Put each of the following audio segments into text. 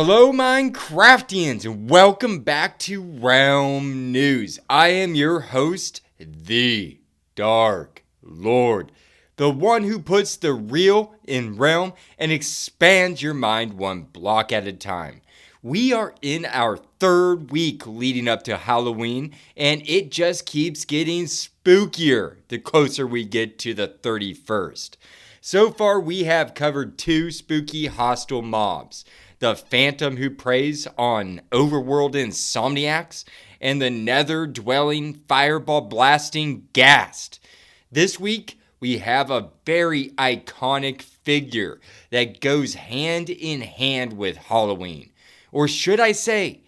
Hello, Minecraftians, and welcome back to Realm News. I am your host, the Dark Lord, the one who puts the real in Realm and expands your mind one block at a time. We are in our third week leading up to Halloween, and it just keeps getting spookier the closer we get to the 31st. So far, we have covered two spooky hostile mobs: the Phantom who preys on Overworld insomniacs, and the nether-dwelling, fireball-blasting Ghast. This week, we have a very iconic figure that goes hand in hand with Halloween. Or should I say,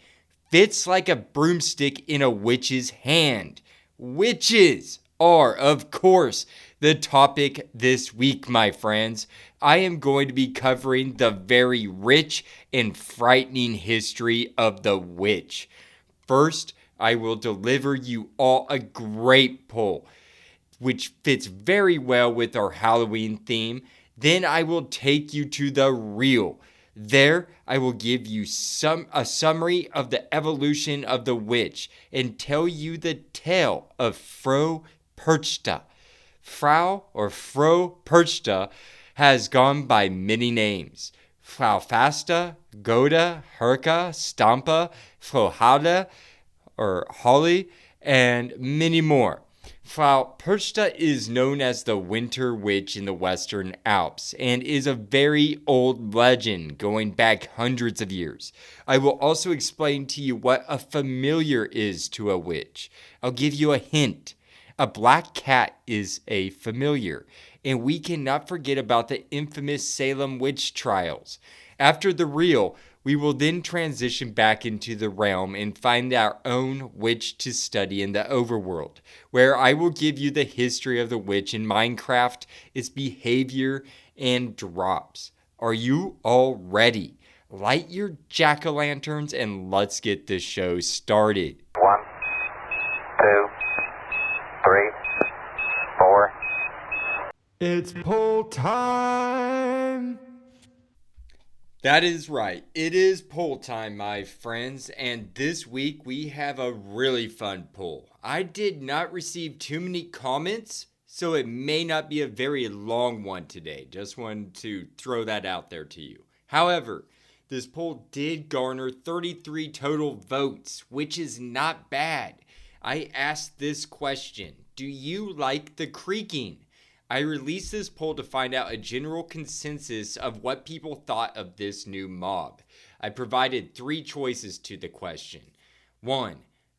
fits like a broomstick in a witch's hand. Witches are, of course, the topic this week, my friends. I am going to be covering the very rich and frightening history of the witch. First, I will deliver you all a great poll, which fits very well with our Halloween theme. Then I will take you to the real. There, I will give you a summary of the evolution of the witch and tell you the tale of Perchta. Frau or Fro Perchta has gone by many names: Frau Fasta, Goda, Herka, Stampa, Frohada, or Holly, and many more. Frau Perchta is known as the Winter Witch in the Western Alps and is a very old legend going back hundreds of years. I will also explain to you what a familiar is to a witch. I'll give you a hint. A black cat is a familiar, and we cannot forget about the infamous Salem witch trials. After the real, we will then transition back into the realm and find our own witch to study in the overworld, where I will give you the history of the witch in Minecraft, its behavior, and drops. Are you all ready? Light your jack-o'-lanterns and let's get this show started. 1, 2, 3, 4. It's poll time! That is right. It is poll time, my friends, and this week we have a really fun poll. I did not receive too many comments, so it may not be a very long one today. Just wanted to throw that out there to you. However, this poll did garner 33 total votes, which is not bad. I asked this question: do you like the creaking? I released this poll to find out a general consensus of what people thought of this new mob. I provided 3 choices to the question. 1,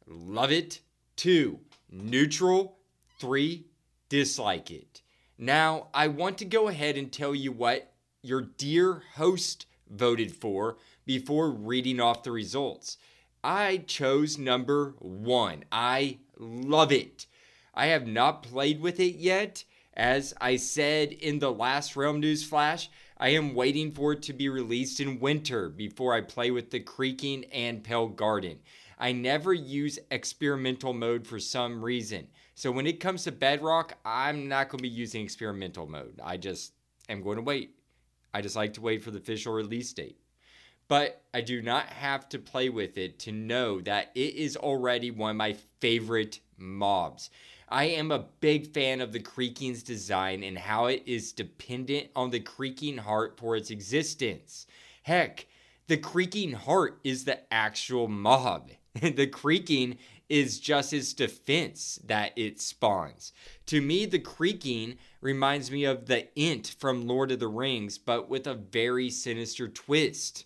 love it. 2, neutral. 3, dislike it. Now, I want to go ahead and tell you what your dear host voted for before reading off the results. I chose number 1. I love it. I have not played with it yet. As I said in the last Realm News Flash, I am waiting for it to be released in winter before I play with the Creaking and Pale Garden. I never use experimental mode for some reason. So when it comes to Bedrock, I'm not going to be using experimental mode. I just am going to wait. I just like to wait for the official release date. But I do not have to play with it to know that it is already one of my favorite mobs. I am a big fan of the Creaking's design and how it is dependent on the Creaking heart for its existence. Heck, the Creaking heart is the actual mob. The Creaking is just its defense that it spawns. To me, the Creaking reminds me of the Ent from Lord of the Rings, but with a very sinister twist.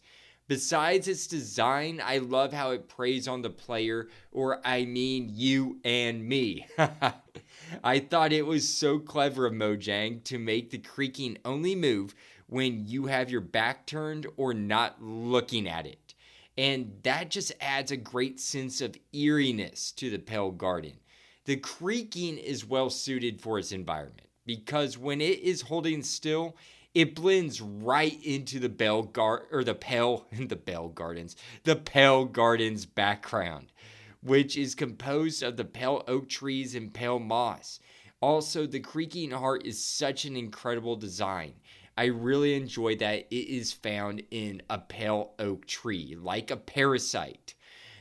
Besides its design, I love how it preys on the player, or I mean you and me. I thought it was so clever of Mojang to make the Creaking only move when you have your back turned or not looking at it. And that just adds a great sense of eeriness to the Pale Garden. The Creaking is well suited for its environment, because when it is holding still, it blends right into the Pale Garden's background, which is composed of the pale oak trees and pale moss. Also, the Creaking heart is such an incredible design. I really enjoy that it is found in a pale oak tree, like a parasite.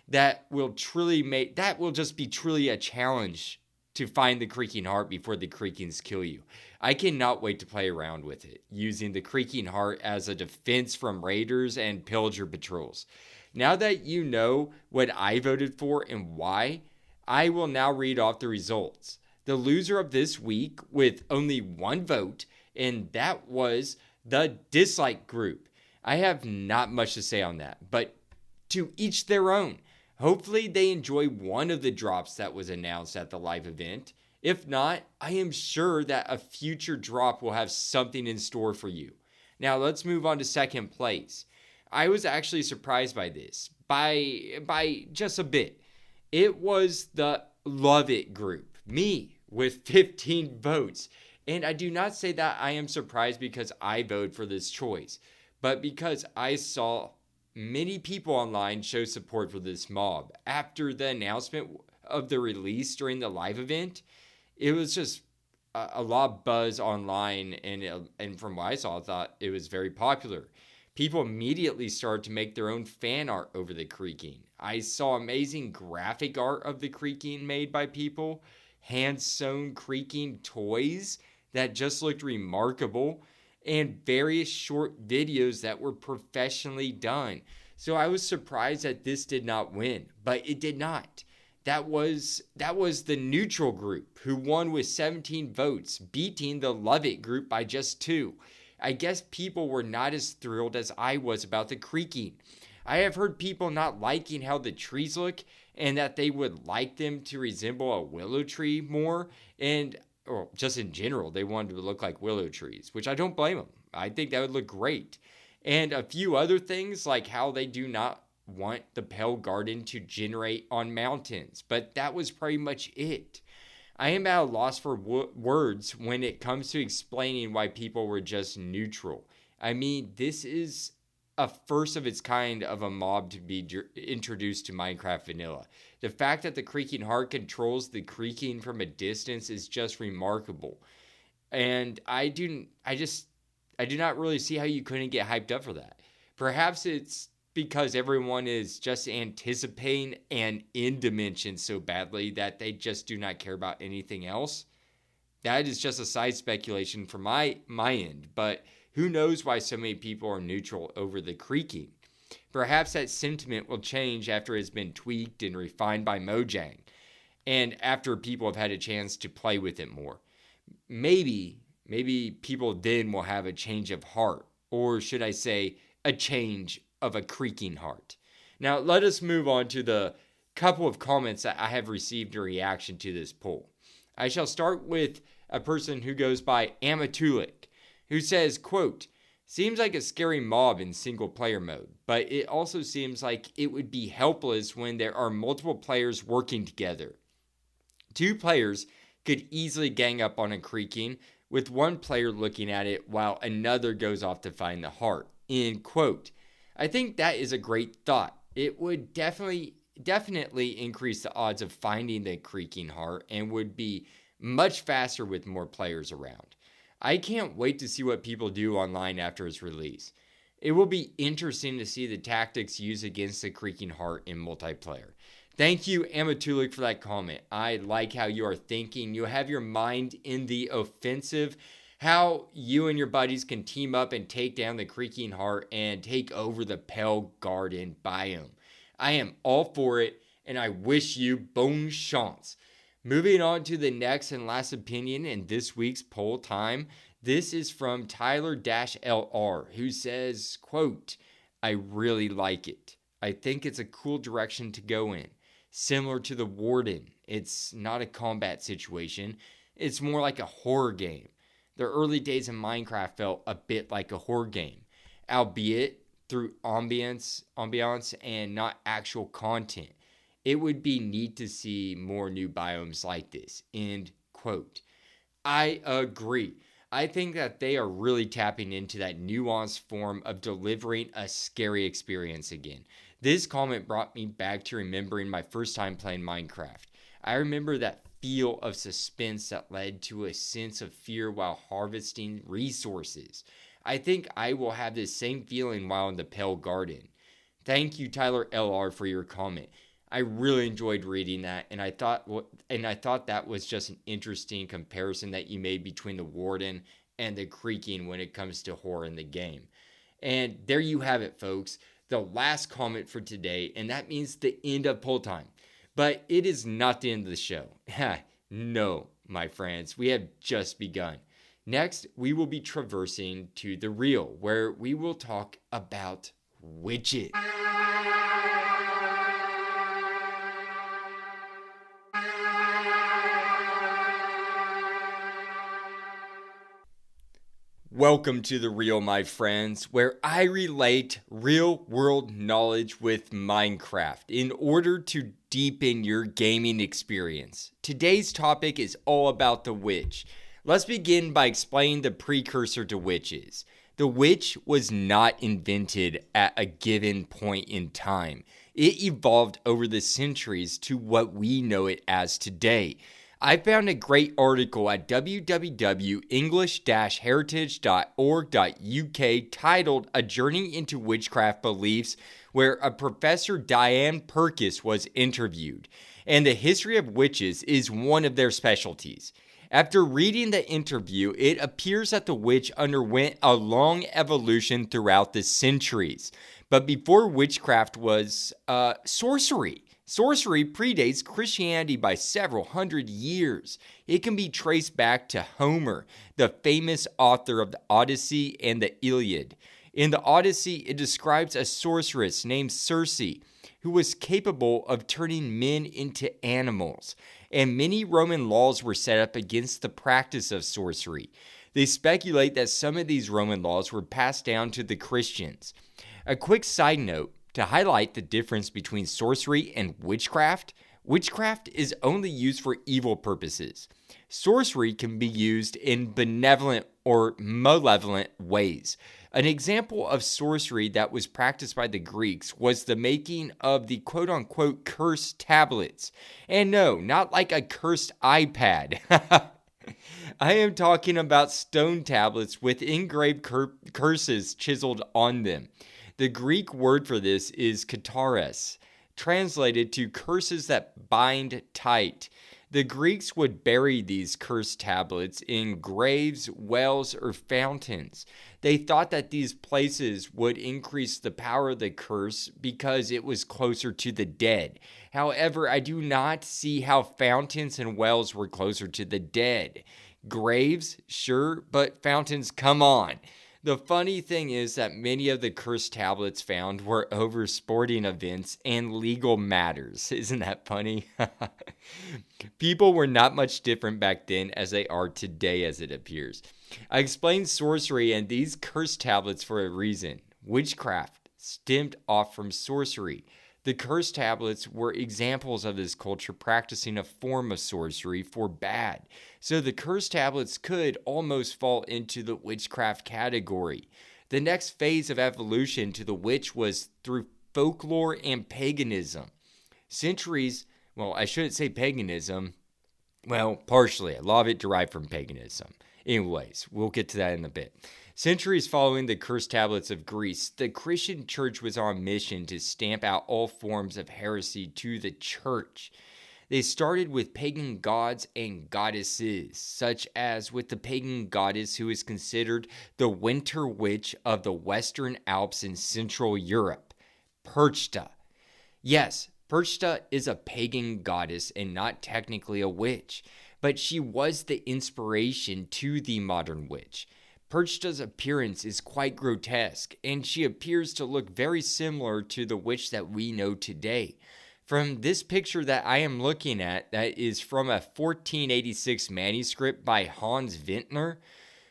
That will just be truly a challenge to find the Creaking Heart before the Creakings kill you. I cannot wait to play around with it, using the Creaking Heart as a defense from raiders and pillager patrols. Now that you know what I voted for and why, I will now read off the results. The loser of this week with only one vote, and that was the dislike group. I have not much to say on that, but to each their own. Hopefully they enjoy one of the drops that was announced at the live event. If not, I am sure that a future drop will have something in store for you. Now let's move on to second place. I was actually surprised by this, by just a bit. It was the Love It group, me, with 15 votes. And I do not say that I am surprised because I voted for this choice, but because I saw many people online show support for this mob. After the announcement of the release during the live event, it was just a lot of buzz online, and from what I saw, I thought it was very popular. People immediately started to make their own fan art over the Creaking. I saw amazing graphic art of the Creaking made by people, hand-sewn Creaking toys that just looked remarkable, and various short videos that were professionally done. So I was surprised that this did not win, but it did not. That was the neutral group who won with 17 votes, beating the Love It group by just 2. I guess people were not as thrilled as I was about the Creaking. I have heard people not liking how the trees look and that they would like them to resemble a willow tree more, and or just in general, they wanted to look like willow trees, which I don't blame them. I think that would look great. And a few other things, like how they do not want the Pale Garden to generate on mountains. But that was pretty much it. I am at a loss for words when it comes to explaining why people were just neutral. I mean, this is a first of its kind of a mob to be introduced to Minecraft Vanilla. The fact that the Creaking Heart controls the Creaking from a distance is just remarkable. And I do not really see how you couldn't get hyped up for that. Perhaps it's because everyone is just anticipating an end dimension so badly that they just do not care about anything else. That is just a side speculation from my end, but who knows why so many people are neutral over the Creaking. Perhaps that sentiment will change after it's been tweaked and refined by Mojang, and after people have had a chance to play with it more. Maybe people then will have a change of heart, or should I say, a change of a Creaking heart. Now, let us move on to the couple of comments that I have received in reaction to this poll. I shall start with a person who goes by Amatulik, who says, quote, "Seems like a scary mob in single player mode, but it also seems like it would be helpless when there are multiple players working together. 2 players could easily gang up on a Creaking with one player looking at it while another goes off to find the heart." End quote. I think that is a great thought. It would definitely increase the odds of finding the Creaking heart and would be much faster with more players around. I can't wait to see what people do online after its release. It will be interesting to see the tactics used against the Creaking heart in multiplayer. Thank you, Amatulik, for that comment. I like how you are thinking. You have your mind in the offensive. How you and your buddies can team up and take down the Creaking heart and take over the Pale Garden biome. I am all for it, and I wish you bonne chance. Moving on to the next and last opinion in this week's poll time. This is from Tyler-LR, who says, quote, "I really like it. I think it's a cool direction to go in. Similar to the Warden, it's not a combat situation. It's more like a horror game. The early days of Minecraft felt a bit like a horror game, albeit through ambience and not actual content. It would be neat to see more new biomes like this." End quote. I agree. I think that they are really tapping into that nuanced form of delivering a scary experience again. This comment brought me back to remembering my first time playing Minecraft. I remember that feel of suspense that led to a sense of fear while harvesting resources. I think I will have this same feeling while in the Pale Garden. Thank you, Tyler LR, for your comment. I really enjoyed reading that, and I thought that was just an interesting comparison that you made between the Warden and the Creaking when it comes to horror in the game. And there you have it, folks. The last comment for today, and that means the end of poll time. But it is not the end of the show. No, my friends, we have just begun. Next, we will be traversing to the real, where we will talk about witches. Welcome to The Real, my friends, where I relate real-world knowledge with Minecraft in order to deepen your gaming experience. Today's topic is all about the witch. Let's begin by explaining the precursor to witches. The witch was not invented at a given point in time. It evolved over the centuries to what we know it as today. I found a great article at www.english-heritage.org.uk titled A Journey into Witchcraft Beliefs, where a Professor Diane Perchta was interviewed, and the history of witches is one of their specialties. After reading the interview, it appears that the witch underwent a long evolution throughout the centuries. But before witchcraft was sorcery. Sorcery predates Christianity by several hundred years. It can be traced back to Homer, the famous author of the Odyssey and the Iliad. In the Odyssey, it describes a sorceress named Circe, who was capable of turning men into animals. And many Roman laws were set up against the practice of sorcery. They speculate that some of these Roman laws were passed down to the Christians. A quick side note, to highlight the difference between sorcery and witchcraft, witchcraft is only used for evil purposes. Sorcery can be used in benevolent or malevolent ways. An example of sorcery that was practiced by the Greeks was the making of the quote-unquote cursed tablets. And no, not like a cursed iPad. I am talking about stone tablets with engraved curses chiseled on them. The Greek word for this is kataras, translated to curses that bind tight. The Greeks would bury these cursed tablets in graves, wells, or fountains. They thought that these places would increase the power of the curse because it was closer to the dead. However, I do not see how fountains and wells were closer to the dead. Graves, sure, but fountains, come on. The funny thing is that many of the cursed tablets found were over sporting events and legal matters. Isn't that funny? People were not much different back then as they are today, as it appears. I explained sorcery and these cursed tablets for a reason. Witchcraft stemmed off from sorcery. The cursed tablets were examples of this culture practicing a form of sorcery for bad. So the cursed tablets could almost fall into the witchcraft category. The next phase of evolution to the witch was through folklore and paganism. I shouldn't say paganism. Well, partially. A lot of it derived from paganism. Anyways, we'll get to that in a bit. Centuries following the cursed tablets of Greece, the Christian church was on a mission to stamp out all forms of heresy to the church. They started with pagan gods and goddesses, such as with the pagan goddess who is considered the winter witch of the Western Alps in Central Europe, Perchta. Yes, Perchta is a pagan goddess and not technically a witch, but she was the inspiration to the modern witch. Perchta's appearance is quite grotesque, and she appears to look very similar to the witch that we know today. From this picture that I am looking at, that is from a 1486 manuscript by Hans Vintner,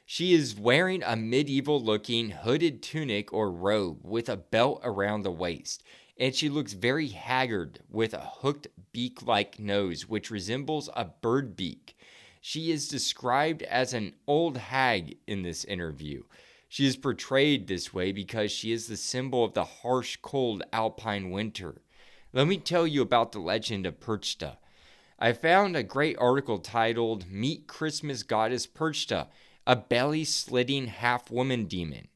she is wearing a medieval-looking hooded tunic or robe with a belt around the waist, and she looks very haggard with a hooked beak-like nose which resembles a bird beak. She is described as an old hag in this interview. She is portrayed this way because she is the symbol of the harsh, cold alpine winter. Let me tell you about the legend of Perchta. I found a great article titled Meet Christmas Goddess Perchta, A belly-slitting half-woman demon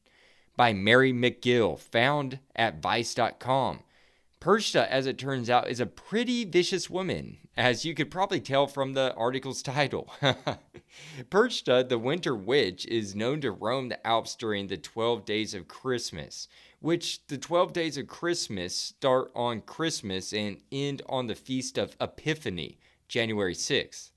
by Mary McGill, found at vice.com. Perchta, as it turns out, is a pretty vicious woman, as you could probably tell from the article's title. Perchta, the winter witch, is known to roam the Alps during the 12 days of Christmas, which the 12 days of Christmas start on Christmas and end on the Feast of Epiphany, January 6th.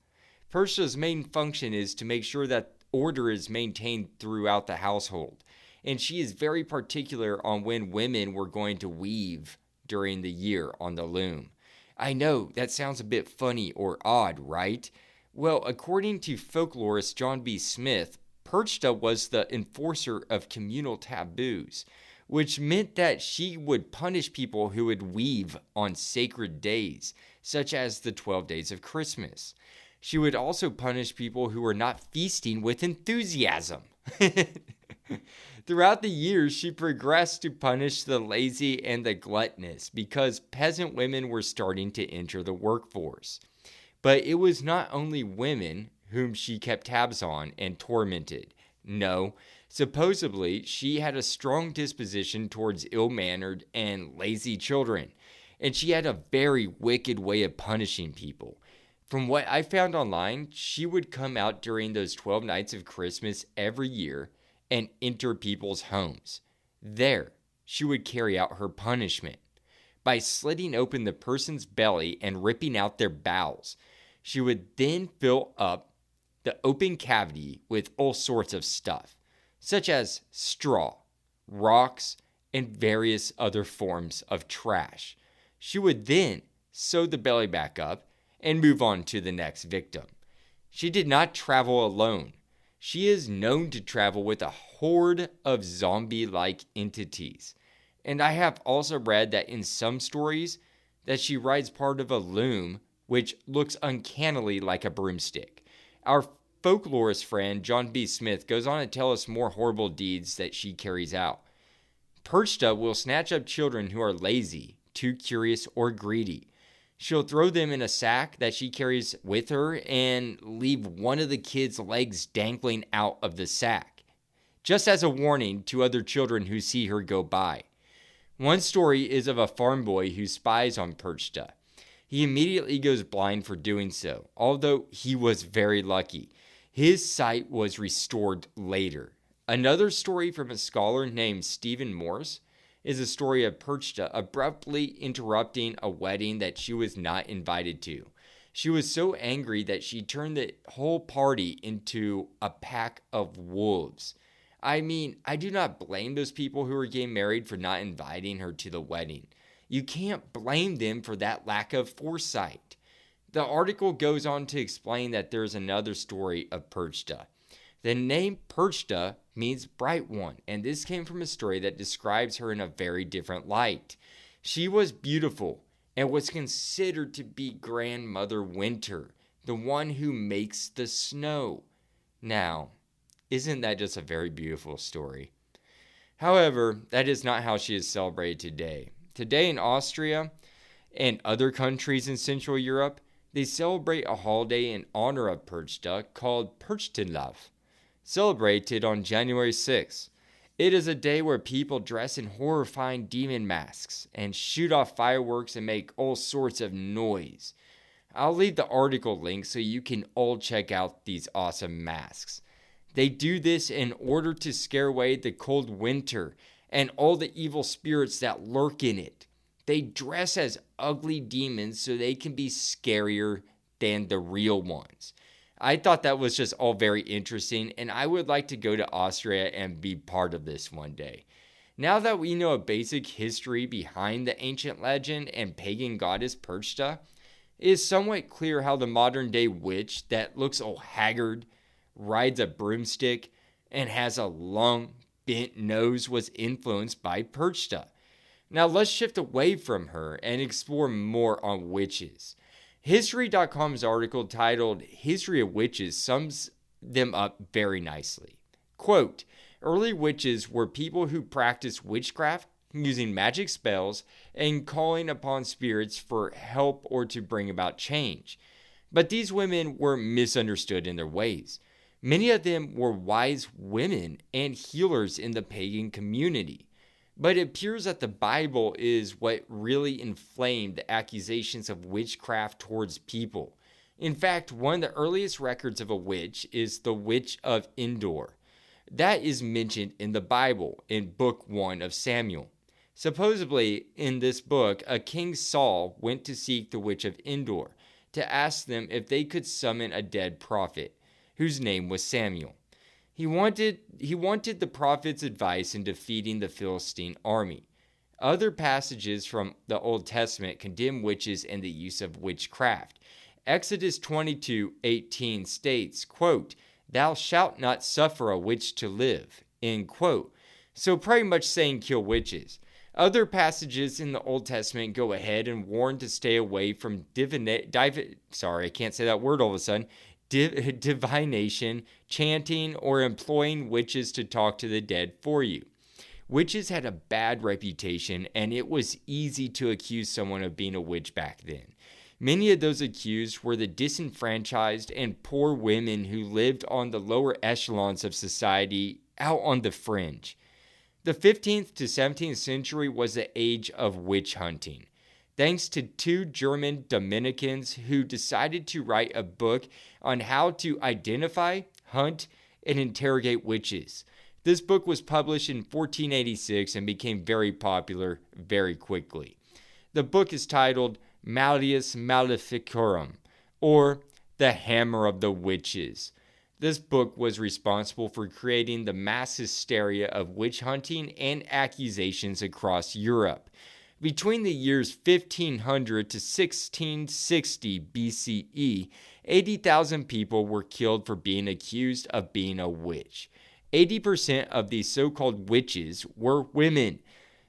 Perchta's main function is to make sure that order is maintained throughout the household, and she is very particular on when women were going to weave during the year on the loom. I know, that sounds a bit funny or odd, right? Well, according to folklorist John B. Smith, Perchta was the enforcer of communal taboos, which meant that she would punish people who would weave on sacred days, such as the 12 days of Christmas. She would also punish people who were not feasting with enthusiasm. Throughout the years, she progressed to punish the lazy and the gluttonous because peasant women were starting to enter the workforce. But it was not only women whom she kept tabs on and tormented. No, supposedly she had a strong disposition towards ill-mannered and lazy children, and she had a very wicked way of punishing people. From what I found online, she would come out during those 12 nights of Christmas every year and enter people's homes. There, she would carry out her punishment. By slitting open the person's belly and ripping out their bowels, she would then fill up the open cavity with all sorts of stuff, such as straw, rocks, and various other forms of trash. She would then sew the belly back up and move on to the next victim. She did not travel alone. She is known to travel with a horde of zombie-like entities. And I have also read that in some stories that she rides part of a loom which looks uncannily like a broomstick. Our folklorist friend John B. Smith goes on to tell us more horrible deeds that she carries out. Perchta will snatch up children who are lazy, too curious, or greedy. She'll throw them in a sack that she carries with her and leave one of the kids' legs dangling out of the sack, just as a warning to other children who see her go by. One story is of a farm boy who spies on Perchta. He immediately goes blind for doing so, although he was very lucky. His sight was restored later. Another story from a scholar named Stephen Morse is a story of Perchta abruptly interrupting a wedding that she was not invited to. She was so angry that she turned the whole party into a pack of wolves. I mean, I do not blame those people who are getting married for not inviting her to the wedding. You can't blame them for that lack of foresight. The article goes on to explain that there's another story of Perchta. The name Perchta means bright one, and this came from a story that describes her in a very different light. She was beautiful and was considered to be Grandmother Winter, the one who makes the snow. Now, isn't that just a very beautiful story? However, that is not how she is celebrated today. Today in Austria and other countries in Central Europe, they celebrate a holiday in honor of Perchta called Perchtenlauf, celebrated on January 6th. It is a day where people dress in horrifying demon masks and shoot off fireworks and make all sorts of noise. I'll leave the article link so you can all check out these awesome masks. They do this in order to scare away the cold winter and all the evil spirits that lurk in it. They dress as ugly demons so they can be scarier than the real ones. I thought that was just all very interesting, and I would like to go to Austria and be part of this one day. Now that we know a basic history behind the ancient legend and pagan goddess Perchta, it is somewhat clear how the modern day witch that looks all haggard, rides a broomstick, and has a long, bent nose was influenced by Perchta. Now let's shift away from her and explore more on witches. History.com's article titled History of Witches sums them up very nicely. Quote, early witches were people who practiced witchcraft, using magic spells, and calling upon spirits for help or to bring about change. But these women were misunderstood in their ways. Many of them were wise women and healers in the pagan community. But it appears that the Bible is what really inflamed the accusations of witchcraft towards people. In fact, one of the earliest records of a witch is the Witch of Endor. That is mentioned in the Bible in Book 1 of Samuel. Supposedly, in this book, a King Saul went to seek the Witch of Endor to ask them if they could summon a dead prophet, whose name was Samuel. He wanted the prophet's advice in defeating the Philistine army. Other passages from the Old Testament condemn witches and the use of witchcraft. Exodus 22:18 states, quote, "Thou shalt not suffer a witch to live," end quote. So pretty much saying kill witches. Other passages in the Old Testament go ahead and warn to stay away from divination, chanting, or employing witches to talk to the dead for you. Witches had a bad reputation, and it was easy to accuse someone of being a witch back then. Many of those accused were the disenfranchised and poor women who lived on the lower echelons of society, out on the fringe. The 15th to 17th century was the age of witch hunting, thanks to two German Dominicans who decided to write a book on how to identify, hunt, and interrogate witches. This book was published in 1486 and became very popular very quickly. The book is titled Malleus Maleficurum, or The Hammer of the Witches. This book was responsible for creating the mass hysteria of witch hunting and accusations across Europe. Between the years 1500 to 1660 BCE, 80,000 people were killed for being accused of being a witch. 80% of these so-called witches were women.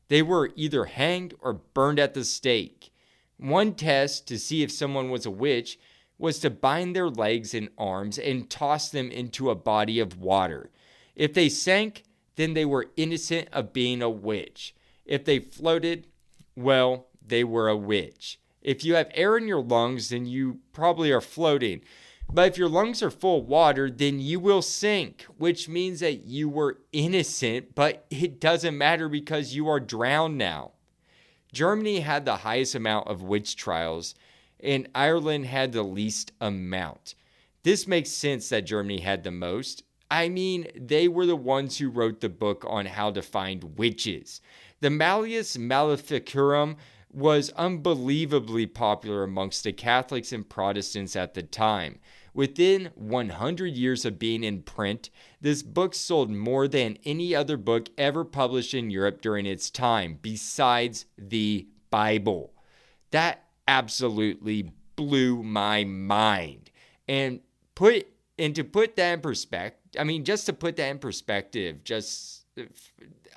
They were either hanged or burned at the stake. One test to see if someone was a witch was to bind their legs and arms and toss them into a body of water. If they sank, then they were innocent of being a witch. If they floated, well, they were a witch. If you have air in your lungs, then you probably are floating. But if your lungs are full of water, then you will sink, which means that you were innocent, but it doesn't matter because you are drowned now. Germany had the highest amount of witch trials, and Ireland had the least amount. This makes sense that Germany had the most. I mean, they were the ones who wrote the book on how to find witches. The Malleus Maleficurum was unbelievably popular amongst the Catholics and Protestants at the time. Within 100 years of being in print, this book sold more than any other book ever published in Europe during its time, besides the Bible. That absolutely blew my mind. And to put that in perspective,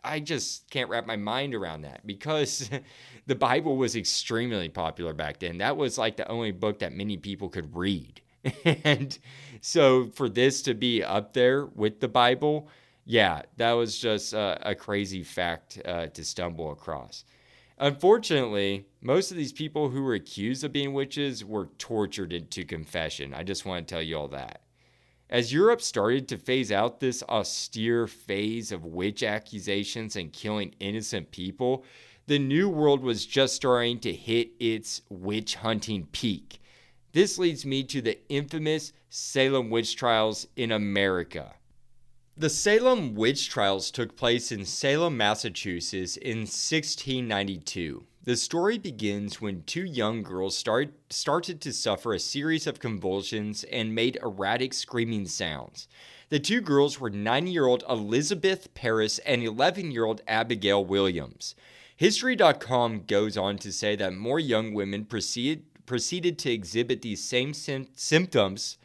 I just can't wrap my mind around that, because the Bible was extremely popular back then. That was like the only book that many people could read. And so for this to be up there with the Bible, yeah, that was just a crazy fact to stumble across. Unfortunately, most of these people who were accused of being witches were tortured into confession. I just want to tell you all that. As Europe started to phase out this austere phase of witch accusations and killing innocent people, the New World was just starting to hit its witch hunting peak. This leads me to the infamous Salem witch trials in America. The Salem witch trials took place in Salem, Massachusetts in 1692. The story begins when two young girls started to suffer a series of convulsions and made erratic screaming sounds. The two girls were 9-year-old Elizabeth Paris and 11-year-old Abigail Williams. History.com goes on to say that more young women proceeded to exhibit these same symptoms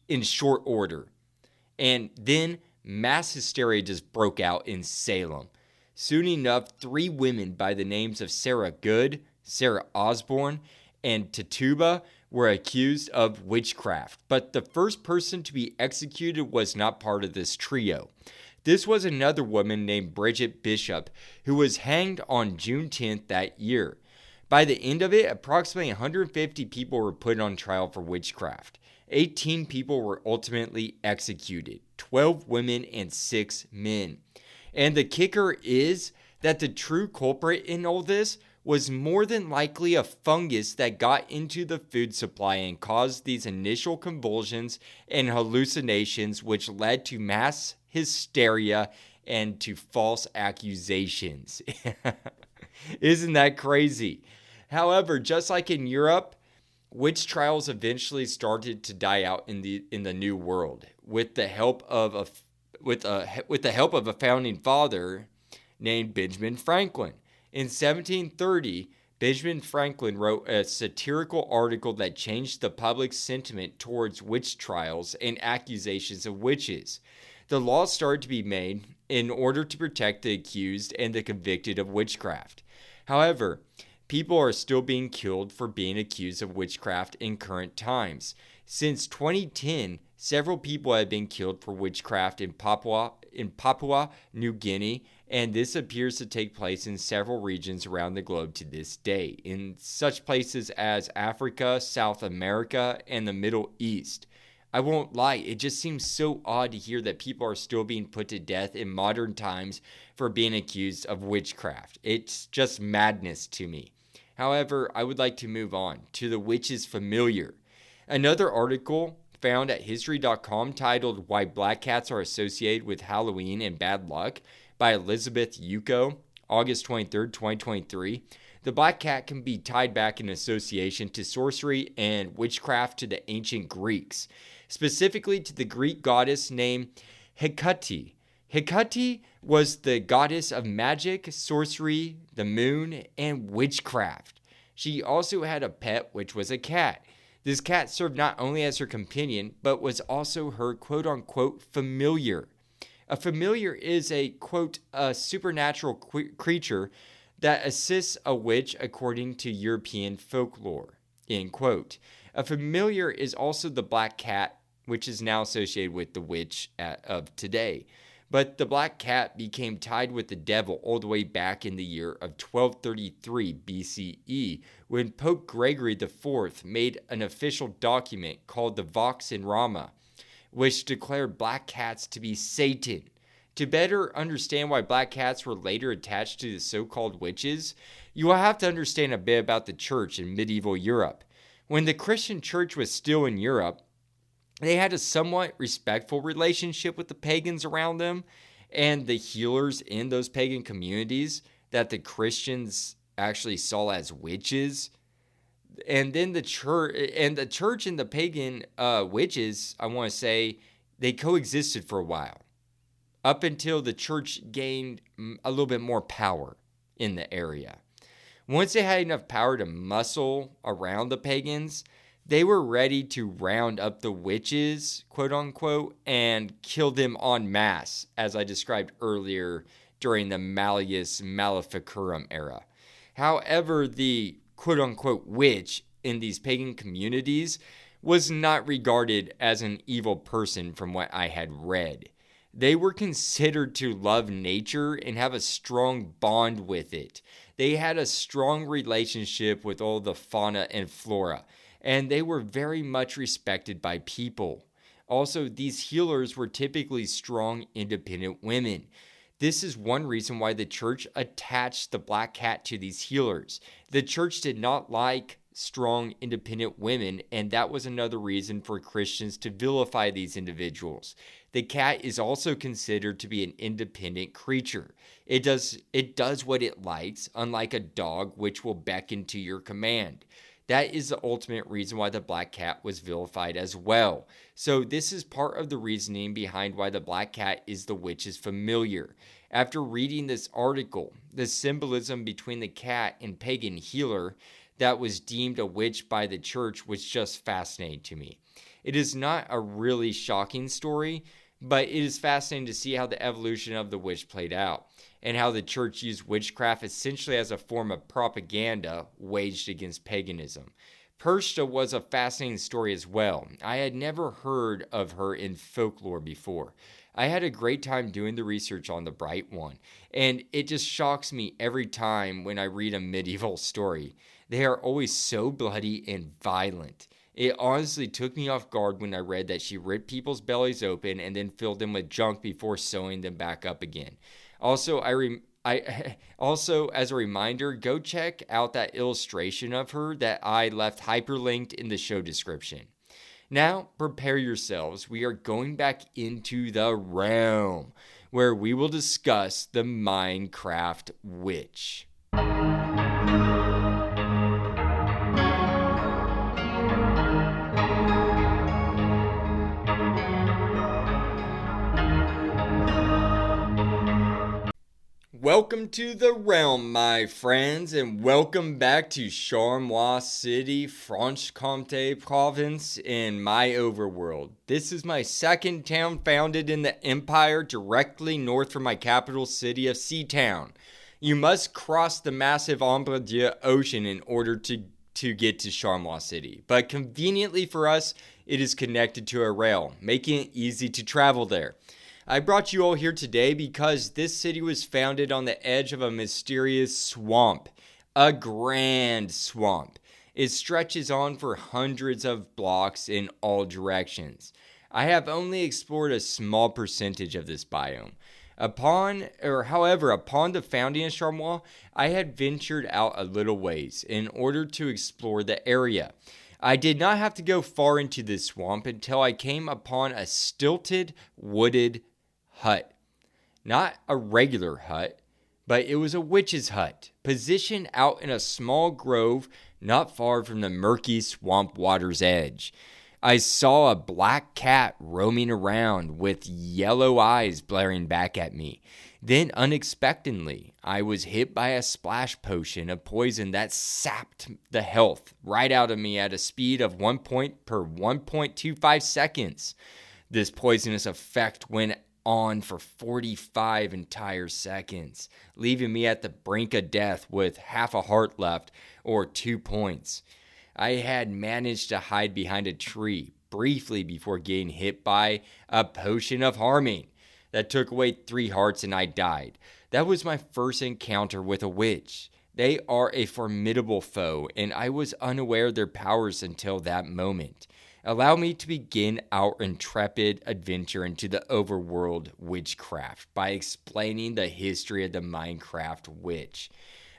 in short order. And then mass hysteria just broke out in Salem. Soon enough, 3 women by the names of Sarah Good, Sarah Osborne, and Tituba were accused of witchcraft. But the first person to be executed was not part of this trio. This was another woman named Bridget Bishop, who was hanged on June 10th that year. By the end of it, approximately 150 people were put on trial for witchcraft. 18 people were ultimately executed, 12 women and 6 men. And the kicker is that the true culprit in all this was more than likely a fungus that got into the food supply and caused these initial convulsions and hallucinations, which led to mass hysteria and to false accusations. Isn't that crazy? However, just like in Europe, witch trials eventually started to die out in the New World with the help of a founding father named Benjamin Franklin. In 1730, Benjamin Franklin wrote a satirical article that changed the public sentiment towards witch trials and accusations of witches. The laws started to be made in order to protect the accused and the convicted of witchcraft. However, people are still being killed for being accused of witchcraft in current times. Since 2010, several people have been killed for witchcraft in Papua New Guinea, and this appears to take place in several regions around the globe to this day, in such places as Africa, South America, and the Middle East. I won't lie, it just seems so odd to hear that people are still being put to death in modern times for being accused of witchcraft. It's just madness to me. However, I would like to move on to the witch's familiar. Another article found at history.com titled Why Black Cats Are Associated with Halloween and Bad Luck by Elizabeth Yuko, August 23, 2023. The black cat can be tied back in association to sorcery and witchcraft to the ancient Greeks, specifically to the Greek goddess named Hecate. Hecate was the goddess of magic, sorcery, the moon, and witchcraft. She also had a pet, which was a cat. This cat served not only as her companion, but was also her quote-unquote familiar. A familiar is a, quote, a supernatural creature that assists a witch according to European folklore, end quote. A familiar is also the black cat, which is now associated with the witch of today. But the black cat became tied with the devil all the way back in the year of 1233 BCE, when Pope Gregory IV made an official document called the Vox in Rama, which declared black cats to be Satan. To better understand why black cats were later attached to the so-called witches, you will have to understand a bit about the church in medieval Europe. When the Christian church was still in Europe, they had a somewhat respectful relationship with the pagans around them and the healers in those pagan communities that the Christians actually saw as witches. And then the church and the pagan witches, I want to say, they coexisted for a while, up until the church gained a little bit more power in the area. Once they had enough power to muscle around the pagans, they were ready to round up the witches, quote unquote, and kill them en masse, as I described earlier during the Malleus Maleficurum era. However, the quote unquote witch in these pagan communities was not regarded as an evil person from what I had read. They were considered to love nature and have a strong bond with it. They had a strong relationship with all the fauna and flora, and they were very much respected by people. Also, these healers were typically strong, independent women. This is one reason why the church attached the black cat to these healers. The church did not like strong, independent women, and that was another reason for Christians to vilify these individuals. The cat is also considered to be an independent creature. It does what it likes, unlike a dog which will beckon to your command. That is the ultimate reason why the black cat was vilified as well. So this is part of the reasoning behind why the black cat is the witch's familiar. After reading this article, the symbolism between the cat and pagan healer that was deemed a witch by the church was just fascinating to me. It is not a really shocking story, but it is fascinating to see how the evolution of the witch played out, and how the church used witchcraft essentially as a form of propaganda waged against paganism. Perchta was a fascinating story as well. I had never heard of her in folklore before. I had a great time doing the research on the Bright One, and it just shocks me every time when I read a medieval story. They are always so bloody and violent. It honestly took me off guard when I read that she ripped people's bellies open and then filled them with junk before sewing them back up again. Also, also, as a reminder, go check out that illustration of her that I left hyperlinked in the show description. Now, prepare yourselves. We are going back into the realm where we will discuss the Minecraft witch. Welcome to the realm, my friends, and welcome back to Charmois City, Franche-Comté province in my overworld. This is my second town founded in the Empire, directly north from my capital city of Seatown. You must cross the massive Ombre Dieu Ocean in order to get to Charmois City, but conveniently for us, it is connected to a rail, making it easy to travel there. I brought you all here today because this city was founded on the edge of a mysterious swamp, a grand swamp. It stretches on for hundreds of blocks in all directions. I have only explored a small percentage of this biome. Upon the founding of Charmois, I had ventured out a little ways in order to explore the area. I did not have to go far into this swamp until I came upon a stilted, wooded hut. Not a regular hut, but it was a witch's hut, positioned out in a small grove not far from the murky swamp water's edge. I saw a black cat roaming around with yellow eyes blaring back at me. Then, unexpectedly, I was hit by a splash potion of poison that sapped the health right out of me at a speed of 1 point per 1.25 seconds. This poisonous effect went on for 45 entire seconds, leaving me at the brink of death with half a heart left, or 2 points. I had managed to hide behind a tree briefly before getting hit by a potion of harming that took away 3 hearts and I died. That was my first encounter with a witch. They are a formidable foe, and I was unaware of their powers until that moment. Allow me to begin our intrepid adventure into the overworld witchcraft by explaining the history of the Minecraft witch.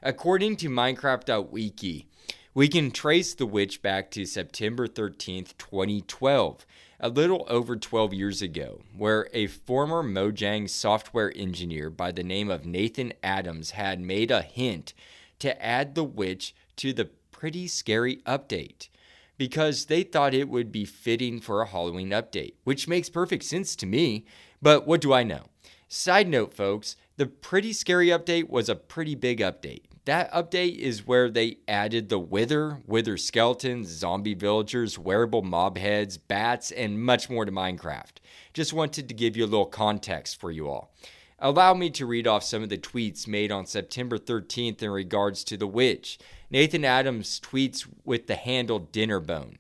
According to Minecraft.wiki, we can trace the witch back to September 13th, 2012, a little over 12 years ago, where a former Mojang software engineer by the name of Nathan Adams had made a hint to add the witch to the Pretty Scary update, because they thought it would be fitting for a Halloween update, which makes perfect sense to me, but what do I know? Side note, folks, the Pretty Scary update was a pretty big update. That update is where they added the wither skeletons, zombie villagers, wearable mob heads, bats, and much more to Minecraft. Just wanted to give you a little context for you all. Allow me to read off some of the tweets made on September 13th in regards to the witch. Nathan Adams tweets with the handle Dinnerbone.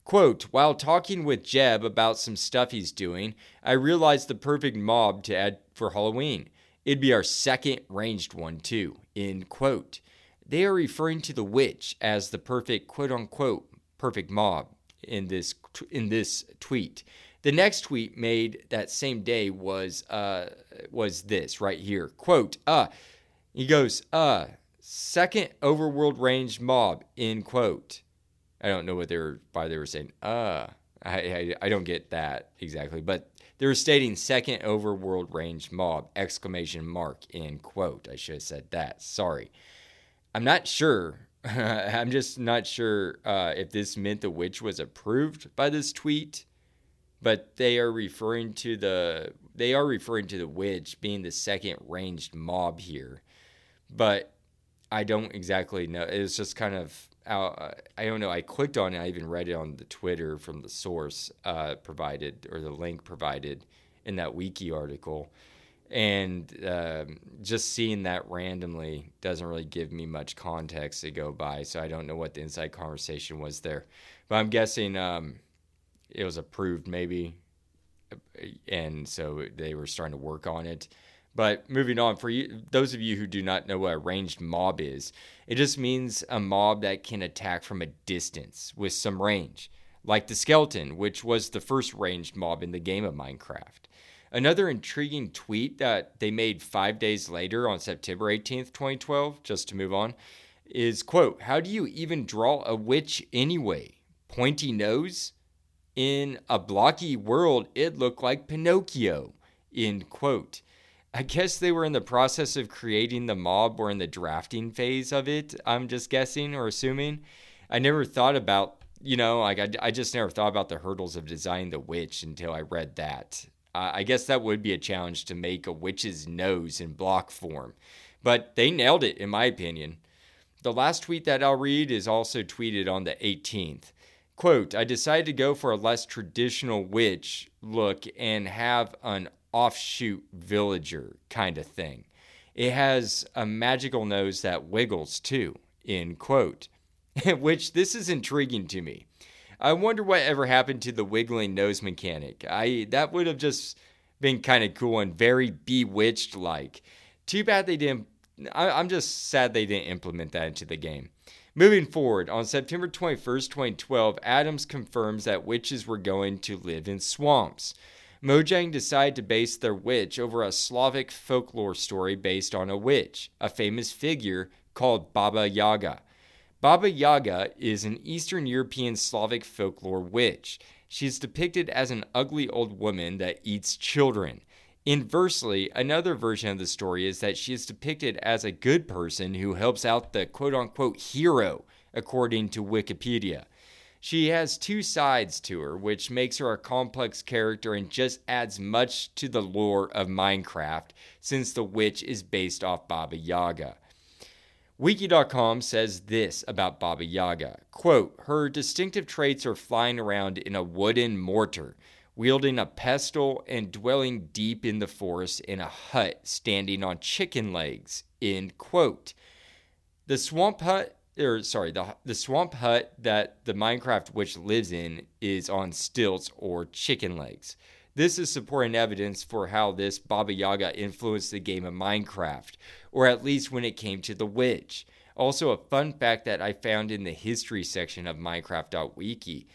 Quote, while talking with Jeb about some stuff he's doing, I realized the perfect mob to add for Halloween. It'd be our second ranged one too, end quote. They are referring to the witch as the perfect quote-unquote perfect mob in this tweet. The next tweet made that same day was this right here. Quote, he goes, second overworld ranged mob, end quote. I don't know why they were saying, I don't get that exactly, but they were stating second overworld ranged mob, exclamation mark, end quote. I should have said that. Sorry. I'm not sure. I'm just not sure if this meant the witch was approved by this tweet. But they are referring to the witch being the second ranged mob here. But I don't exactly know. It's just kind of, I don't know. I clicked on it. I even read it on the Twitter from the source provided, or the link provided in that wiki article. And just seeing that randomly doesn't really give me much context to go by. So I don't know what the inside conversation was there. But I'm guessing it was approved maybe, and so they were starting to work on it. But moving on, for you, those of you who do not know what a ranged mob is, it just means a mob that can attack from a distance with some range. like the skeleton, which was the first ranged mob in the game of Minecraft. Another intriguing tweet that they made 5 days later on September 18th, 2012, just to move on, is, quote, "How do you even draw a witch anyway? Pointy nose? In a blocky world, it looked like Pinocchio," end quote. I guess they were in the process of creating the mob or in the drafting phase of it, I'm just guessing or assuming. I never thought about, I just never thought about the hurdles of designing the witch until I read that. I guess that would be a challenge to make a witch's nose in block form. But they nailed it, in my opinion. The last tweet that I'll read is also tweeted on the 18th. Quote, "I decided to go for a less traditional witch look and have an offshoot villager kind of thing. It has a magical nose that wiggles too," end quote. Which, this is intriguing to me. I wonder what ever happened to the wiggling nose mechanic. That would have just been kind of cool and very Bewitched-like. Too bad they didn't. I'm just sad they didn't implement that into the game. Moving forward, on September 21st, 2012, Adams confirms that witches were going to live in swamps. Mojang decided to base their witch over a Slavic folklore story based on a witch, a famous figure called Baba Yaga. Baba Yaga is an Eastern European Slavic folklore witch. She is depicted as an ugly old woman that eats children. Inversely, another version of the story is that she is depicted as a good person who helps out the quote-unquote hero, according to Wikipedia. She has two sides to her, which makes her a complex character and just adds much to the lore of Minecraft, since the witch is based off Baba Yaga. Wiki.com says this about Baba Yaga, quote, "Her distinctive traits are flying around in a wooden mortar, wielding a pestle and dwelling deep in the forest in a hut standing on chicken legs," end quote. The swamp hut that the Minecraft witch lives in is on stilts or chicken legs. This is supporting evidence for how this Baba Yaga influenced the game of Minecraft, or at least when it came to the witch. Also, a fun fact that I found in the history section of Minecraft.wiki.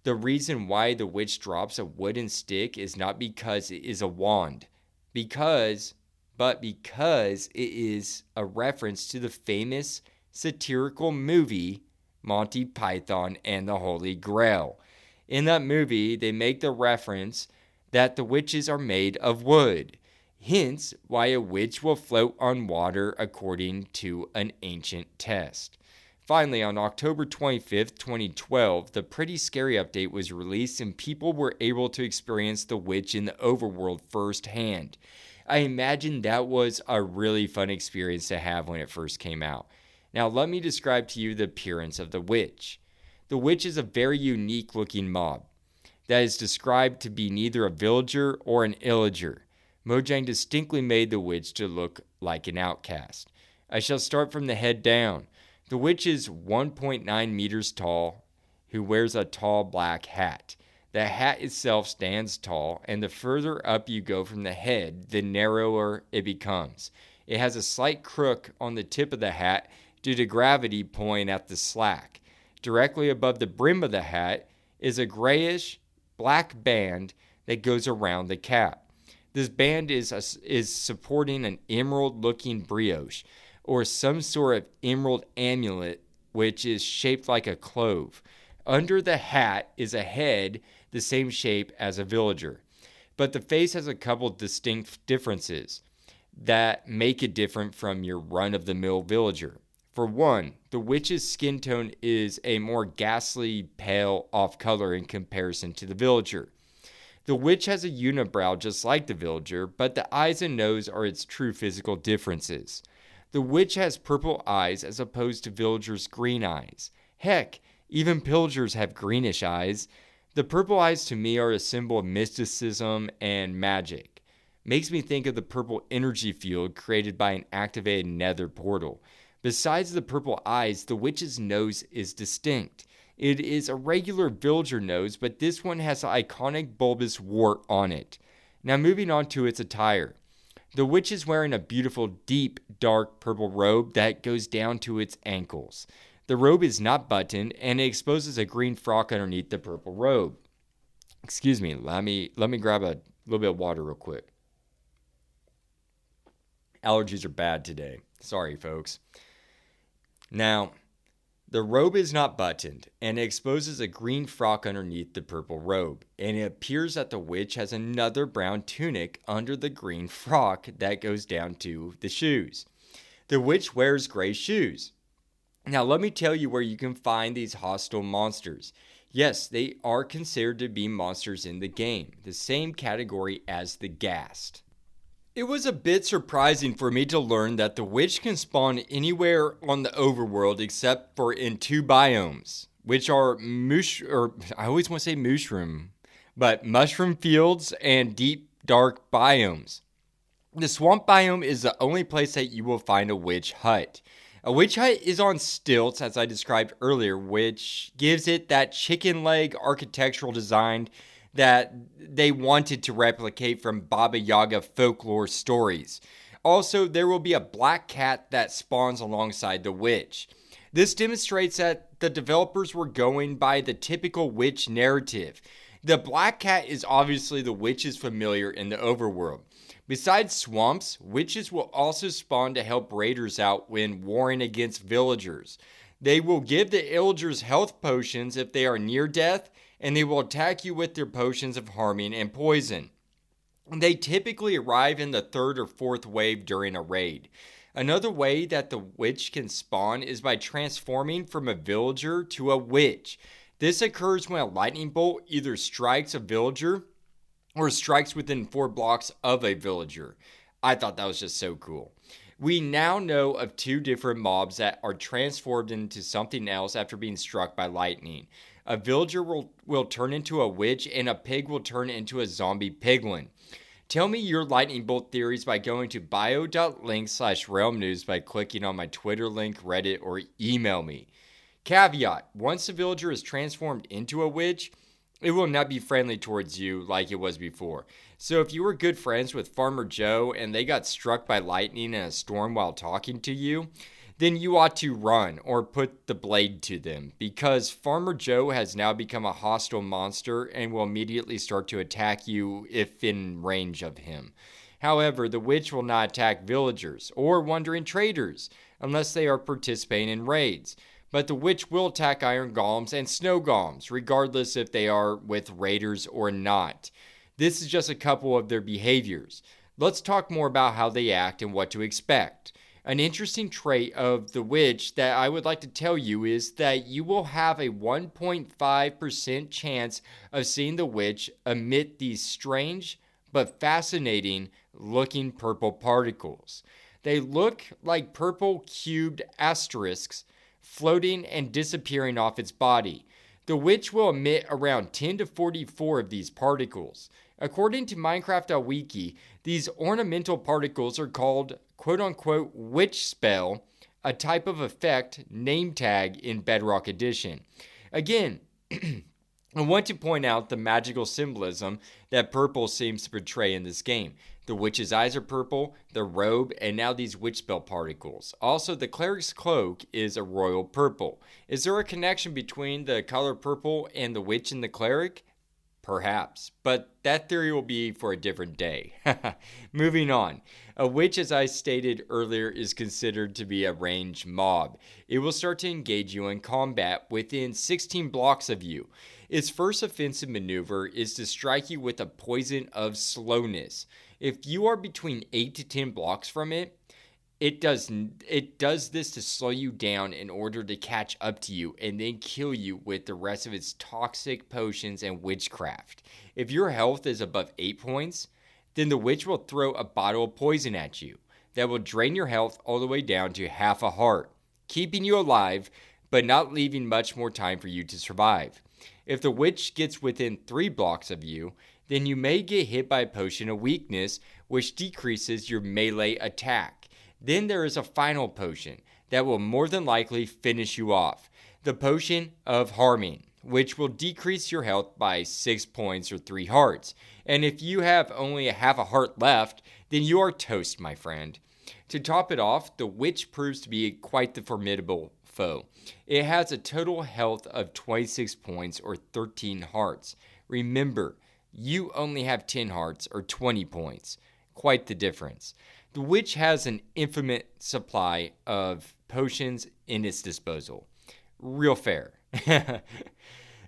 The reason why the witch drops a wooden stick is not because it is a wand, but because it is a reference to the famous satirical movie Monty Python and the Holy Grail. In that movie, they make the reference that the witches are made of wood, hence why a witch will float on water according to an ancient test. Finally, on October 25th, 2012, the Pretty Scary update was released and people were able to experience the witch in the Overworld firsthand. I imagine that was a really fun experience to have when it first came out. Now, let me describe to you the appearance of the witch. The witch is a very unique looking mob that is described to be neither a villager or an illager. Mojang distinctly made the witch to look like an outcast. I shall start from the head down. The witch is 1.9 meters tall, who wears a tall black hat. The hat itself stands tall, and the further up you go from the head, the narrower it becomes. It has a slight crook on the tip of the hat due to gravity pulling at the slack. Directly above the brim of the hat is a grayish black band that goes around the cap. This band is supporting an emerald-looking brioche, or some sort of emerald amulet, which is shaped like a clove. Under the hat is a head the same shape as a villager, but the face has a couple distinct differences that make it different from your run-of-the-mill villager. For one, the witch's skin tone is a more ghastly, pale off color in comparison to the villager. The witch has a unibrow just like the villager, but the eyes and nose are its true physical differences. The witch has purple eyes as opposed to villagers' green eyes. Heck, even pillagers have greenish eyes. The purple eyes to me are a symbol of mysticism and magic. Makes me think of the purple energy field created by an activated nether portal. Besides the purple eyes, the witch's nose is distinct. It is a regular villager nose, but this one has an iconic bulbous wart on it. Now moving on to its attire. The witch is wearing a beautiful, deep, dark purple robe that goes down to its ankles. The robe is not buttoned, and it exposes a green frock underneath the purple robe. Excuse me, let me grab a little bit of water real quick. Allergies are bad today. Sorry, folks. Now, the robe is not buttoned, and it exposes a green frock underneath the purple robe, and it appears that the witch has another brown tunic under the green frock that goes down to the shoes. The witch wears gray shoes. Now, let me tell you where you can find these hostile monsters. Yes, they are considered to be monsters in the game, the same category as the Ghast. It was a bit surprising for me to learn that the witch can spawn anywhere on the overworld except for in 2 biomes, which are mushroom fields and deep dark biomes. The swamp biome is the only place that you will find a witch hut. A witch hut is on stilts, as I described earlier, which gives it that chicken leg architectural design that they wanted to replicate from Baba Yaga folklore stories. Also, there will be a black cat that spawns alongside the witch. This demonstrates that the developers were going by the typical witch narrative. The black cat is obviously the witch's familiar in the overworld. Besides swamps, witches will also spawn to help raiders out when warring against villagers. They will give the villagers health potions if they are near death, and they will attack you with their potions of harming and poison. They typically arrive in the 3rd or 4th wave during a raid. Another way that the witch can spawn is by transforming from a villager to a witch. This occurs when a lightning bolt either strikes a villager or strikes within 4 blocks of a villager. I thought that was just so cool. We now know of 2 different mobs that are transformed into something else after being struck by lightning. A villager will turn into a witch, and a pig will turn into a zombie piglin. Tell me your lightning bolt theories by going to bio.link/realmnews by clicking on my Twitter link, Reddit, or email me. Caveat: once the villager is transformed into a witch, it will not be friendly towards you like it was before. So if you were good friends with Farmer Joe and they got struck by lightning in a storm while talking to you, then you ought to run or put the blade to them, because Farmer Joe has now become a hostile monster and will immediately start to attack you if in range of him. However, the witch will not attack villagers or wandering traders unless they are participating in raids. But the witch will attack iron golems and snow golems, regardless if they are with raiders or not. This is just a couple of their behaviors. Let's talk more about how they act and what to expect. An interesting trait of the witch that I would like to tell you is that you will have a 1.5% chance of seeing the witch emit these strange but fascinating looking purple particles. They look like purple cubed asterisks floating and disappearing off its body. The witch will emit around 10 to 44 of these particles. According to Minecraft.wiki, these ornamental particles are called quote-unquote witch spell, a type of effect name tag in Bedrock Edition. Again, I want to point out the magical symbolism that purple seems to portray in this game. The witch's eyes are purple, the robe, and now these witch spell particles. Also, the cleric's cloak is a royal purple. Is there a connection between the color purple and the witch and the cleric? Perhaps, but that theory will be for a different day. Moving on. A witch, as I stated earlier, is considered to be a ranged mob. It will start to engage you in combat within 16 blocks of you. Its first offensive maneuver is to strike you with a poison of slowness. If you are between 8 to 10 blocks from it, it does this to slow you down in order to catch up to you and then kill you with the rest of its toxic potions and witchcraft. If your health is above 8 points, then the witch will throw a bottle of poison at you that will drain your health all the way down to half a heart, keeping you alive but not leaving much more time for you to survive. If the witch gets within 3 blocks of you, then you may get hit by a potion of weakness, which decreases your melee attack. Then there is a final potion that will more than likely finish you off. The potion of harming, which will decrease your health by 6 points or 3 hearts. And if you have only a half a heart left, then you are toast, my friend. To top it off, the witch proves to be quite the formidable foe. It has a total health of 26 points or 13 hearts. Remember, you only have 10 hearts or 20 points. Quite the difference. The witch has an infinite supply of potions in its disposal. Real fair.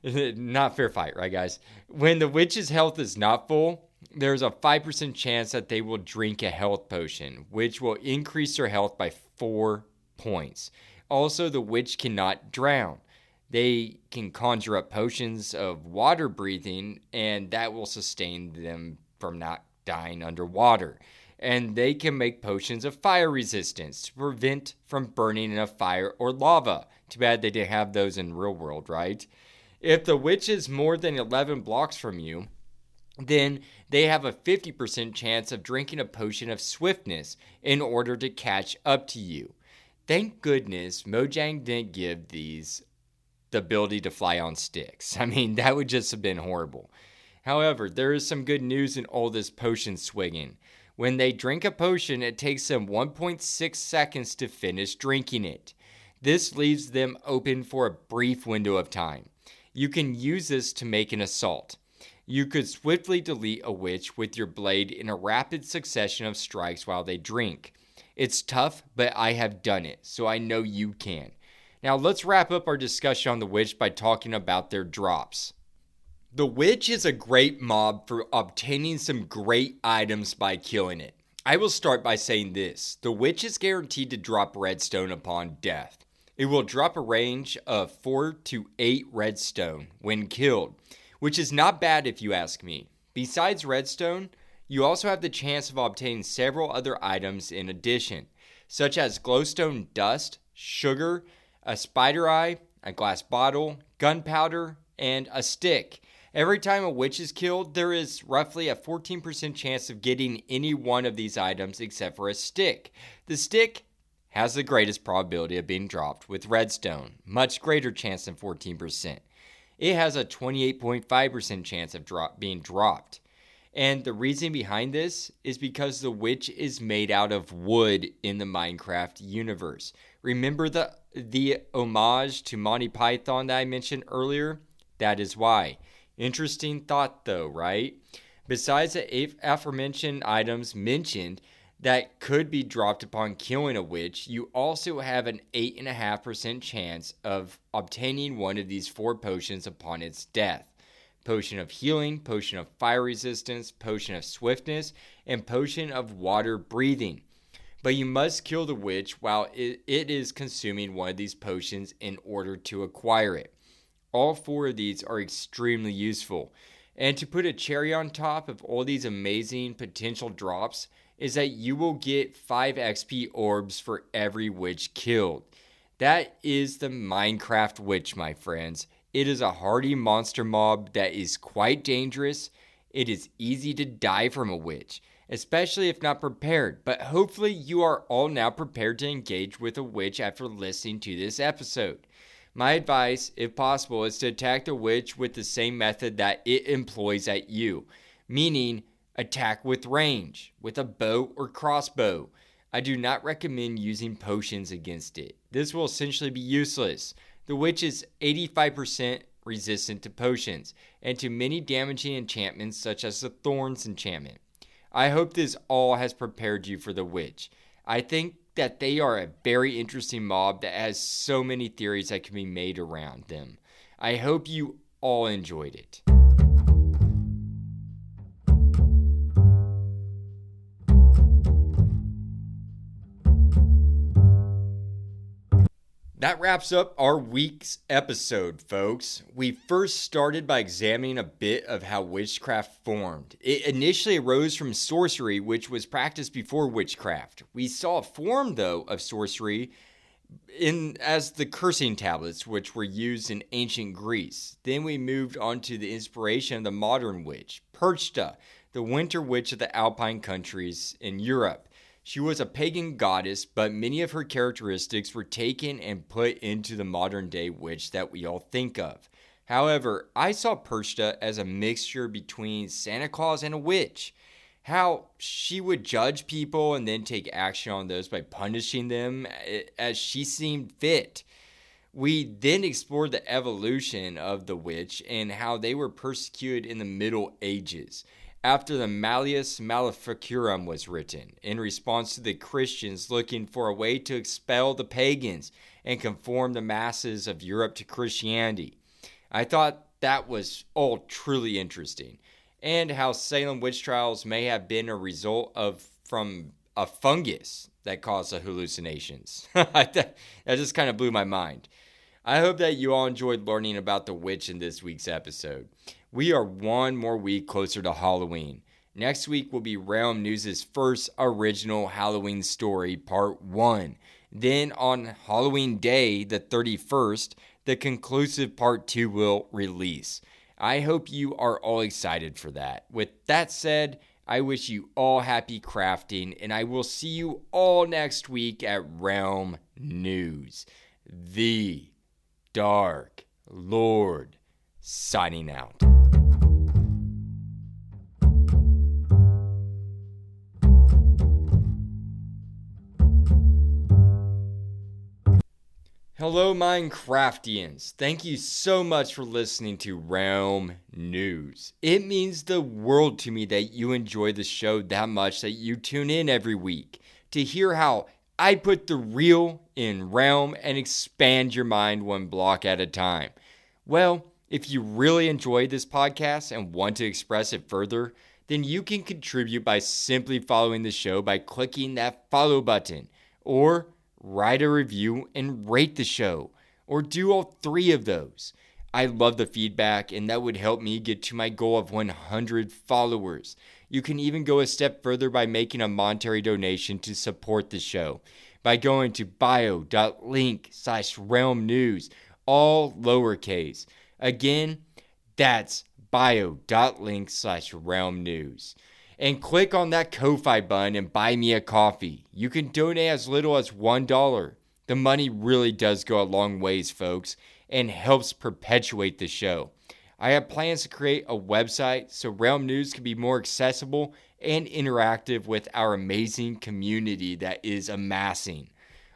Not fair fight, right, guys? When the witch's health is not full, there's a 5% chance that they will drink a health potion, which will increase their health by 4 points. Also, the witch cannot drown. They can conjure up potions of water breathing, and that will sustain them from not dying underwater. And they can make potions of fire resistance to prevent from burning in a fire or lava. Too bad they didn't have those in real world, right? If the witch is more than 11 blocks from you, then they have a 50% chance of drinking a potion of swiftness in order to catch up to you. Thank goodness Mojang didn't give these the ability to fly on sticks. I mean, that would just have been horrible. However, there is some good news in all this potion swigging. When they drink a potion, it takes them 1.6 seconds to finish drinking it. This leaves them open for a brief window of time. You can use this to make an assault. You could swiftly delete a witch with your blade in a rapid succession of strikes while they drink. It's tough, but I have done it, so I know you can. Now let's wrap up our discussion on the witch by talking about their drops. The witch is a great mob for obtaining some great items by killing it. I will start by saying this. The witch is guaranteed to drop redstone upon death. It will drop a range of 4 to 8 redstone when killed, which is not bad if you ask me. Besides redstone, you also have the chance of obtaining several other items in addition, such as glowstone dust, sugar, a spider eye, a glass bottle, gunpowder, and a stick. Every time a witch is killed, there is roughly a 14% chance of getting any one of these items except for a stick. The stick has the greatest probability of being dropped with redstone, much greater chance than 14%. It has a 28.5% chance of being dropped. And the reason behind this is because the witch is made out of wood in the Minecraft universe. Remember the homage to Monty Python that I mentioned earlier? That is why. Interesting thought though, right? Besides the aforementioned items mentioned that could be dropped upon killing a witch, you also have an 8.5% chance of obtaining one of these 4 potions upon its death. Potion of healing, potion of fire resistance, potion of swiftness, and potion of water breathing. But you must kill the witch while it is consuming one of these potions in order to acquire it. All 4 of these are extremely useful. And to put a cherry on top of all these amazing potential drops is that you will get 5 XP orbs for every witch killed. That is the Minecraft witch, my friends. It is a hardy monster mob that is quite dangerous. It is easy to die from a witch, especially if not prepared. But hopefully you are all now prepared to engage with a witch after listening to this episode. My advice, if possible, is to attack the witch with the same method that it employs at you, meaning attack with range, with a bow or crossbow. I do not recommend using potions against it. This will essentially be useless. The witch is 85% resistant to potions, and to many damaging enchantments such as the Thorns enchantment. I hope this all has prepared you for the witch. I think that they are a very interesting mob that has so many theories that can be made around them. I hope you all enjoyed it. That wraps up our week's episode, folks. We first started by examining a bit of how witchcraft formed. It initially arose from sorcery, which was practiced before witchcraft. We saw a form, though, of sorcery as the cursing tablets, which were used in ancient Greece. Then we moved on to the inspiration of the modern witch, Perchta, the winter witch of the Alpine countries in Europe. She was a pagan goddess, but many of her characteristics were taken and put into the modern day witch that we all think of. However, I saw Perchta as a mixture between Santa Claus and a witch. How she would judge people and then take action on those by punishing them as she seemed fit. We then explored the evolution of the witch and how they were persecuted in the Middle Ages after the Malleus Maleficurum was written in response to the Christians looking for a way to expel the pagans and conform the masses of Europe to Christianity. I thought that was all truly interesting, and how Salem witch trials may have been a result of from a fungus that caused the hallucinations. That just kind of blew my mind. I hope that you all enjoyed learning about the witch in this week's episode. We are one more week closer to Halloween. Next week will be Realm News' first original Halloween story, part 1. Then on Halloween Day, the 31st, the conclusive part 2 will release. I hope you are all excited for that. With that said, I wish you all happy crafting, and I will see you all next week at Realm News. The Dark Lord signing out. Hello, Minecraftians. Thank you so much for listening to Realm News. It means the world to me that you enjoy the show that much that you tune in every week to hear how I put the real in Realm and expand your mind one block at a time. Well, if you really enjoy this podcast and want to express it further, then you can contribute by simply following the show by clicking that follow button, or write a review and rate the show, or do all 3 of those. I love the feedback, and that would help me get to my goal of 100 followers. You can even go a step further by making a monetary donation to support the show by going to bio.link/realmnews, all lowercase. Again, that's bio.link/realmnews. And click on that Ko-Fi button and buy me a coffee. You can donate as little as $1. The money really does go a long ways, folks, and helps perpetuate the show. I have plans to create a website so Realm News can be more accessible and interactive with our amazing community that is amassing.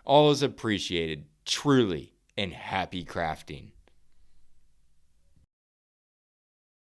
All is appreciated, truly, and happy crafting.